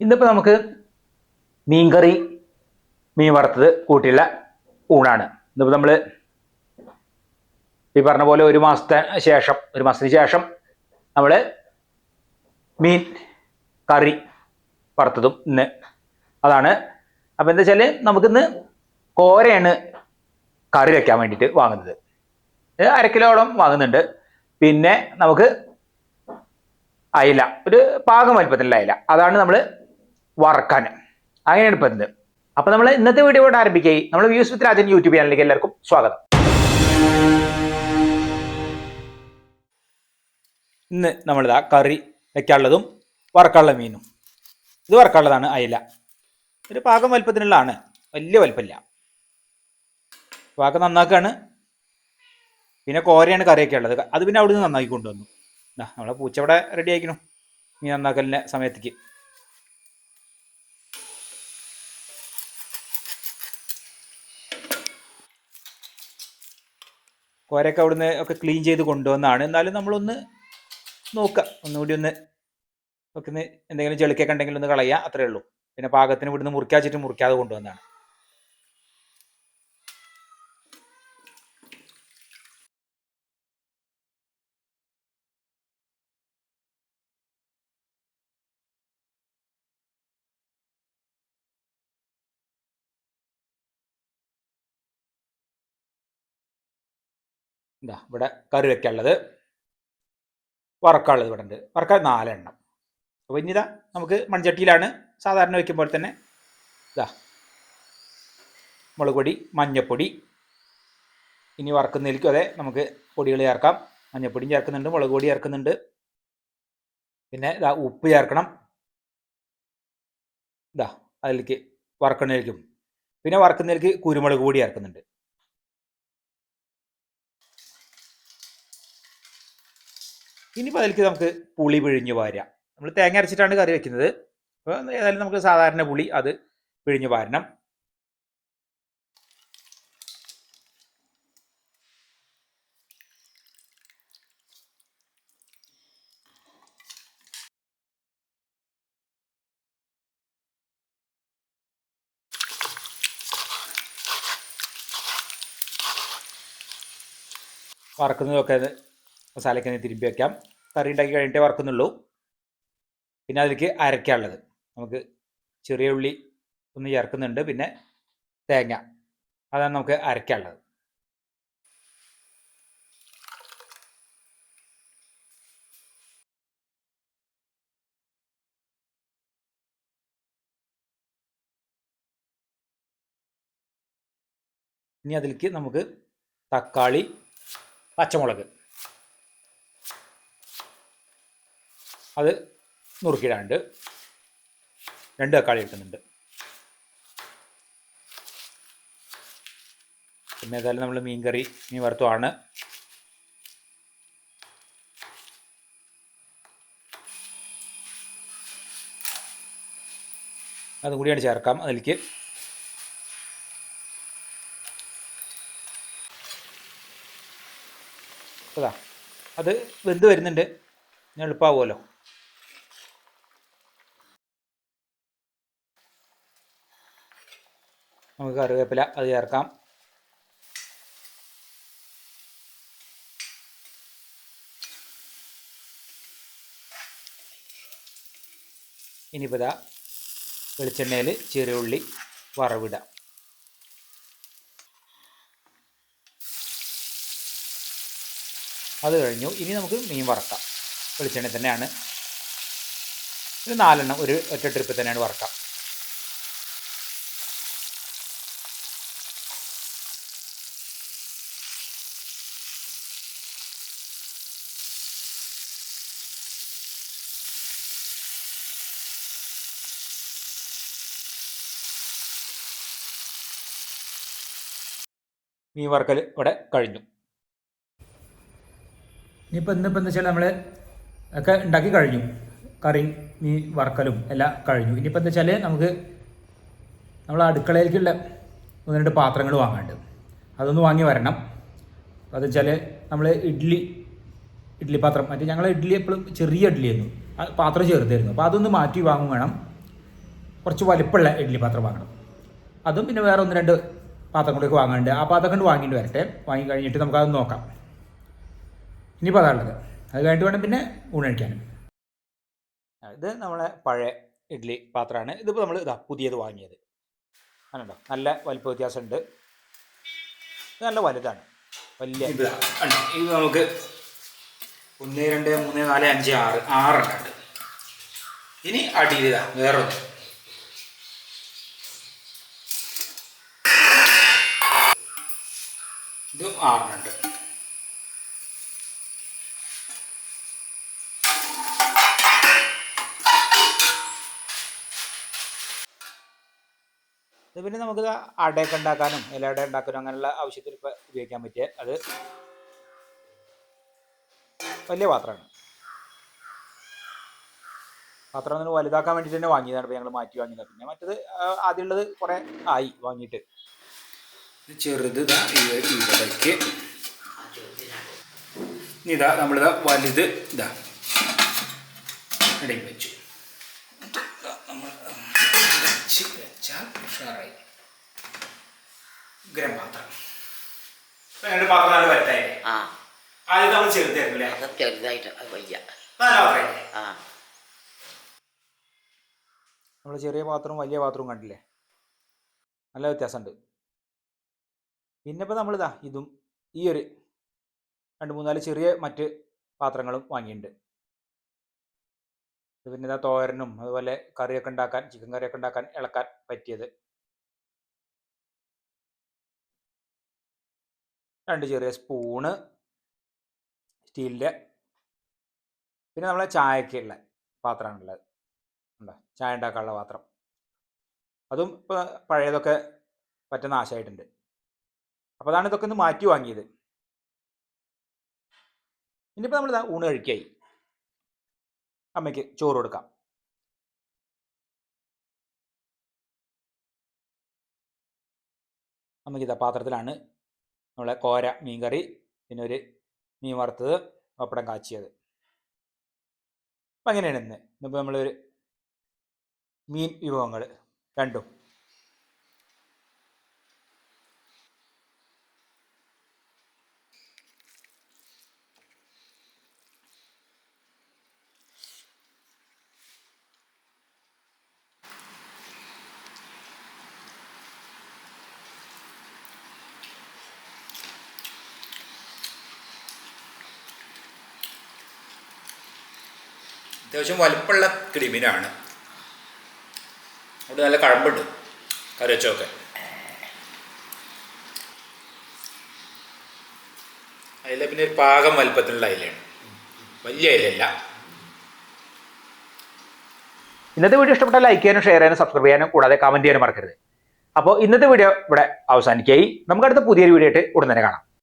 ഇന്നിപ്പോൾ നമുക്ക് മീൻകറി, മീൻ വറുത്തത് കൂട്ടിയുള്ള ഊണാണ്. ഇന്നിപ്പോൾ നമ്മൾ ഈ പറഞ്ഞ പോലെ ഒരു മാസത്തിന് ശേഷം നമ്മൾ മീൻ കറി വറുത്തതും ഇന്ന് അതാണ്. അപ്പം എന്താ വെച്ചാൽ നമുക്കിന്ന് കോരയാണ് കറി വെക്കാൻ വേണ്ടിയിട്ട് വാങ്ങുന്നത്. 1/2 കിലോളം വാങ്ങുന്നുണ്ട്. പിന്നെ നമുക്ക് അയില, ഒരു പാകം വലുപ്പത്തിലുള്ള അയില, അതാണ് നമ്മൾ വറക്കാൻ. അങ്ങനെയാണ് ഇപ്പം ഇന്ന്. അപ്പം നമ്മൾ ഇന്നത്തെ വീഡിയോ കൊണ്ട് ആരംഭിക്കുകയും നമ്മൾ വ്യൂസ് വിത്ത് രാജൻ യൂട്യൂബ് ചാനലിലേക്ക് എല്ലാവർക്കും സ്വാഗതം. ഇന്ന് നമ്മളിതാ കറി വെക്കാനുള്ളതും വറക്കാനുള്ള മീനും. ഇത് വറക്കാനുള്ളതാണ് അയില. ഒരു പാകം വലുപ്പത്തിനുള്ളതാണ്, വലിയ വലുപ്പമില്ല. പാകം നന്നാക്കുകയാണ്. പിന്നെ കോരയാണ് കറിയൊക്കെ ഉള്ളത്, അത് പിന്നെ അവിടെ നിന്ന് നന്നാക്കി കൊണ്ടുവന്നു. നമ്മളെ പൂച്ച ഇവിടെ റെഡി ആയിക്കണു മീൻ നന്നാക്കലിൻ്റെ സമയത്തേക്ക്. കോരയൊക്കെ അവിടുന്ന് ഒക്കെ ക്ലീൻ ചെയ്ത് കൊണ്ടുവന്നാണ്. എന്നാലും നമ്മളൊന്ന് നോക്കുക, ഒന്നുകൂടി ഒന്ന് എന്തെങ്കിലും ചെളിക്കൊക്കെ ഉണ്ടെങ്കിൽ ഒന്ന് കളയുക, അത്രേ ഉള്ളൂ. പിന്നെ പാകത്തിന് ഇവിടുന്ന് മുറിക്കാച്ചിട്ട് മുറിക്കാതെ കൊണ്ടുവന്നാണ്. എന്താ ഇവിടെ കറി വെക്കാനുള്ളത്, വറക്കാനുള്ളത് ഇവിടെ ഉണ്ട്. വറക്കാൻ 4 എണ്ണം. അപ്പോൾ ഇനി ഇതാ നമുക്ക് മൺചട്ടിയിലാണ് സാധാരണ വയ്ക്കുമ്പോൾ തന്നെ ഇതാ മുളക് പൊടി, മഞ്ഞപ്പൊടി. ഇനി വറക്കുന്നതിലേക്കും അതെ നമുക്ക് പൊടികൾ ചേർക്കാം. മഞ്ഞപ്പൊടിയും ചേർക്കുന്നുണ്ട്, മുളക് പൊടി ചേർക്കുന്നുണ്ട്. പിന്നെ ഇതാ ഉപ്പ് ചേർക്കണം. ഇതാ അതിലേക്ക് വറക്കുന്നതിലേക്കും. പിന്നെ വറക്കുന്നതിലേക്ക് കുരുമുളക് പൊടി ചേർക്കുന്നുണ്ട്. ഇനിയിപ്പോൾ അതിലേക്ക് നമുക്ക് പുളി പിഴിഞ്ഞ് പാരുക. നമ്മൾ തേങ്ങ അരച്ചിട്ടാണ് കറി വെക്കുന്നത്. അപ്പോൾ ഏതായാലും നമുക്ക് സാധാരണ പുളി അത് പിഴിഞ്ഞ് പാരണം. വറക്കുന്നതൊക്കെ മസാലയ്ക്ക് തിരുമ്പി വയ്ക്കാം. കറി ഉണ്ടാക്കി കഴിഞ്ഞിട്ടേ വറക്കുന്നുള്ളൂ. പിന്നെ അതിലേക്ക് അരയ്ക്കാനുള്ളത് നമുക്ക് ചെറിയ ഉള്ളി ഒന്ന് ചേർക്കുന്നുണ്ട്. പിന്നെ തേങ്ങ, അതാണ് നമുക്ക് അരയ്ക്കാനുള്ളത്. ഇനി അതിലേക്ക് നമുക്ക് തക്കാളി, പച്ചമുളക് അത് നുറുക്കിയിടാണ്ട് 2 തക്കാളി എടുക്കുന്നുണ്ട്. പിന്നെ ഏതായാലും നമ്മൾ മീൻ വറുത്തുമാണ്. അതും കൂടിയാണ് ചേർക്കാം അതിലേക്ക്. അതാ അത് വെന്ത് വരുന്നുണ്ട്, എളുപ്പമാവുമല്ലോ. നമുക്ക് കറിവേപ്പില അത് ചേർക്കാം. ഇനിയിപ്പോൾ ഇതാ വെളിച്ചെണ്ണയിൽ ചെറിയ ഉള്ളി വറവിടാം. അത് കഴിഞ്ഞു. ഇനി നമുക്ക് മീൻ വറക്കാം. വെളിച്ചെണ്ണ തന്നെയാണ്. ഒരു 4 എണ്ണം ഒരു ഒറ്റ ട്രിപ്പിൽ തന്നെയാണ് വറക്കാം. മീൻ വറക്കൽ ഇവിടെ കഴിഞ്ഞു. ഇനിയിപ്പോൾ ഇന്നിപ്പോൾ എന്താ വെച്ചാൽ നമ്മൾ ഒക്കെ ഉണ്ടാക്കി കഴിഞ്ഞു. കറി, മീൻ വറക്കലും എല്ലാം കഴിഞ്ഞു. ഇനിയിപ്പോൾ എന്താ വെച്ചാൽ നമുക്ക് നമ്മൾ അടുക്കളയിലേക്കുള്ള 1-2 പാത്രങ്ങൾ വാങ്ങാണ്ട്, അതൊന്ന് വാങ്ങി വരണം. അത് വെച്ചാൽ നമ്മൾ ഇഡ്ഡലി പാത്രം, മറ്റേ ഞങ്ങൾ ഇഡ്ഡലി എപ്പോഴും ചെറിയ ഇഡ്ഡലിയായിരുന്നു, പാത്രം ചെറുതായിരുന്നു. അപ്പോൾ അതൊന്ന് മാറ്റി വാങ്ങും വേണം. കുറച്ച് വലിപ്പമുള്ള ഇഡ്ഡലി പാത്രം വാങ്ങണം. അതും പിന്നെ വേറെ 1-2 പാത്രം കൂടി വാങ്ങാനുണ്ട്. ആ പാത്രം കൊണ്ട് വാങ്ങിയിട്ട് വരട്ടെ. വാങ്ങി കഴിഞ്ഞിട്ട് നമുക്കത് നോക്കാം. ഇനിയിപ്പോൾ അതാണുള്ളത്. അത് കഴിഞ്ഞിട്ട് വേണം പിന്നെ ഊണ് കഴിക്കാനും. ഇത് നമ്മളെ പഴയ ഇഡ്ഡലി പാത്രമാണ്. ഇതിപ്പോൾ നമ്മൾ പുതിയത് വാങ്ങിയത്. ആണല്ലോ, നല്ല വലിപ്പ വ്യത്യാസമുണ്ട്. ഇത് നല്ല വലുതാണ്, വലിയ ഇത് നമുക്ക് 1, 2, 3, 4, 5, 6 ഉണ്ട്. ഇനി അടിയിൽ വേറൊന്ന്, ഇതും 6 ഉണ്ട്. ഇത് പിന്നെ നമുക്ക് അടയൊക്കെ ഉണ്ടാക്കാനും ഇലയട ഉണ്ടാക്കാനും അങ്ങനെയുള്ള ആവശ്യത്തിൽ ഇപ്പോൾ ഉപയോഗിക്കാൻ പറ്റിയ അത് വലിയ പാത്രമാണ്. പാത്രം ഒന്ന് വലുതാക്കാൻ വേണ്ടിയിട്ട് തന്നെ വാങ്ങിയതാണ്. ഇപ്പോൾ ഞങ്ങൾ മാറ്റി വാങ്ങിയതാണ്. പിന്നെ മറ്റത് ആദ്യമുള്ളത് കുറേ ആയി വാങ്ങിയിട്ട്. ചെറുത് ഇവിടേക്ക് നമ്മളിതാ വലുത് ഇടയിൽ വെച്ചു. നമ്മൾ വെച്ചാൽ ഉഷാറായി. ഗ്രം പാത്രം പാത്രം നല്ല വലുതായില്ലേ? ആദ്യം നമ്മൾ ചെറുതായിരുന്നു. ചെറുതായിട്ട് വയ്യ. നമ്മൾ ചെറിയ പാത്രവും വലിയ പാത്രവും കണ്ടില്ലേ, നല്ല വ്യത്യാസമുണ്ട്. പിന്നെ ഇപ്പോൾ നമ്മളിതാ ഇതും ഈ ഒരു 2-3-4 ചെറിയ മറ്റ് പാത്രങ്ങളും വാങ്ങിയിട്ടുണ്ട്. പിന്നെ ഇതാ തോരനും അതുപോലെ കറിയൊക്കെ ഉണ്ടാക്കാൻ, ചിക്കൻ കറിയൊക്കെ ഉണ്ടാക്കാൻ ഇളക്കാൻ പറ്റിയത്. 2 ചെറിയ സ്പൂണ് സ്റ്റീലിൻ്റെ. പിന്നെ നമ്മളെ ചായക്കുള്ള പാത്രമാണുള്ളത്. ഉണ്ടോ, ചായ ഉണ്ടാക്കാനുള്ള പാത്രം. അതും ഇപ്പോൾ പഴയതൊക്കെ പറ്റ നാശമായിട്ടുണ്ട്. അപ്പോൾ അതാണ് ഇതൊക്കെ ഒന്ന് മാറ്റി വാങ്ങിയത്. ഇനിയിപ്പോൾ നമ്മളിതാ ഊണ് കഴിക്കായി. അമ്മയ്ക്ക് ചോറ് കൊടുക്കാം. അമ്മയ്ക്ക് ഇതാ പാത്രത്തിലാണ് നമ്മളെ കോര മീൻകറി, പിന്നെ ഒരു മീൻ വറുത്തത്, പപ്പടം കാച്ചിയത്. അപ്പം അങ്ങനെയാണ് ഇന്നിപ്പോൾ നമ്മളൊരു മീൻ വിഭവങ്ങൾ രണ്ടും. അത്യാവശ്യം വലുപ്പമുള്ള കിളിമീനാണ്. അവിടെ നല്ല കഴമ്പുണ്ട് കറി വെച്ചൊക്കെ. അതിൽ പിന്നെ ഒരു പാകം വലുപ്പത്തിലുള്ള അയിലാണ്, വലിയ അയിലല്ല. ഇന്നത്തെ വീഡിയോ ഇഷ്ടപ്പെട്ടാൽ ലൈക്ക് ചെയ്യാനും ഷെയർ ചെയ്യാനും സബ്സ്ക്രൈബ് ചെയ്യാനും കൂടാതെ കമന്റ് ചെയ്യാനും മറക്കരുത്. അപ്പോൾ ഇന്നത്തെ വീഡിയോ ഇവിടെ അവസാനിക്കായി. നമുക്ക് അടുത്ത പുതിയൊരു വീഡിയോ ആയിട്ട് ഉടൻ തന്നെ കാണാം.